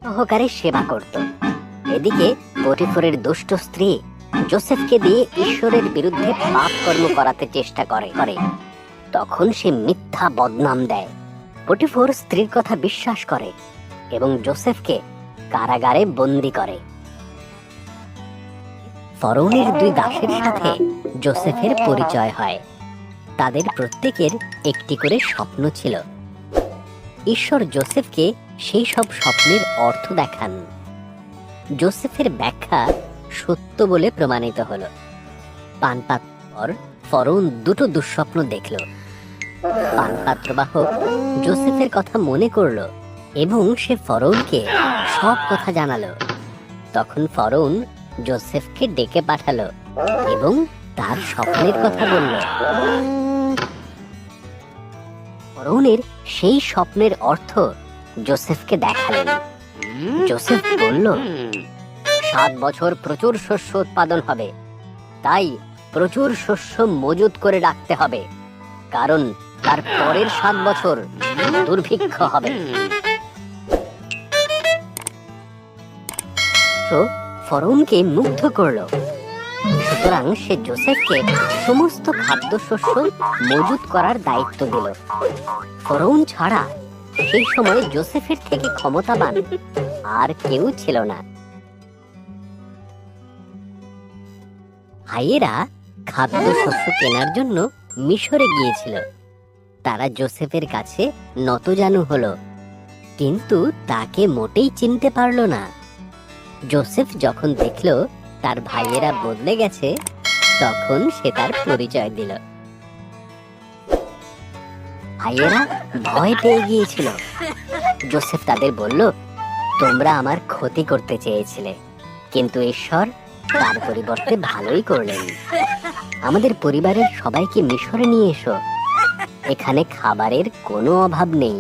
সহকারে সেবা করত। এদিকে পটিফরের দুষ্ট স্ত্রী যোসেফকে দিয়ে ঈশ্বরের বিরুদ্ধে পাপ কর্ম করাতে চেষ্টা করে। তখন সে মিথ্যা বদনাম দেয়। পটিফর স্ত্রীর কথা বিশ্বাস করে এবং যোসেফকে কারাগারে বন্দী করে। ফরৌনের দুই দাসের সাথে যোসেফের পরিচয় হয়। তাদের প্রত্যেকের একটি করে স্বপ্ন ছিল। ঈশ্বর যোসেফকে সেই সব স্বপ্নের অর্থ দেখান। যোসেফের ব্যাখ্যা সত্য বলে প্রমাণিত হলো। পানপাত্র পর ফরৌন দুটো দুঃস্বপ্ন দেখল। পানপাত্রবাহক যোসেফের কথা মনে করল এবং সে ফরৌনকে সব কথা জানালো। তখন ফরৌন যোসেফকে ডেকে পাঠালো এবং তার স্বপ্নের কথা বলল। ফরৌনের সেই স্বপ্নের অর্থ যোসেফকে দেখালেন। যোসেফ বলল, 7 বছর প্রচুর শস্য উৎপাদন হবে, তাই প্রচুর শস্য মজুত করে রাখতে হবে, কারণ তার পরের 7 বছর দুর্ভিক্ষ হবে। তো ফরৌনকে মুগ্ধ করল। সুতরাং সে যোসেফকে সমস্ত খাদ্যশস্য মজুত করার দায়িত্ব দিল। ফরৌন ছাড়া সেই সময় যোসেফের থেকে ক্ষমতাবান আর কেউ ছিল না। ভাইয়েরা খাদ্যশস্য কেনার জন্য মিশরে গিয়েছিল। তারা যোসেফের কাছে নতজানু হলো, কিন্তু তাকে মোটেই চিনতে পারল না। যোসেফ যখন দেখল তার ভাইয়েরা বদলে গেছে, তখন সে তার পরিচয় দিল। ভাইয়েরা ভয় পেয়ে গিয়েছিল। যোসেফ তাদের বলল, তোমরা আমার ক্ষতি করতে চেয়েছিলে, কিন্তু ঈশ্বর তার পরিবর্তে ভালোই করলেন। আমাদের পরিবারের সবাইকে মিশরে নিয়ে এসো, এখানে খাবারের কোনো অভাব নেই।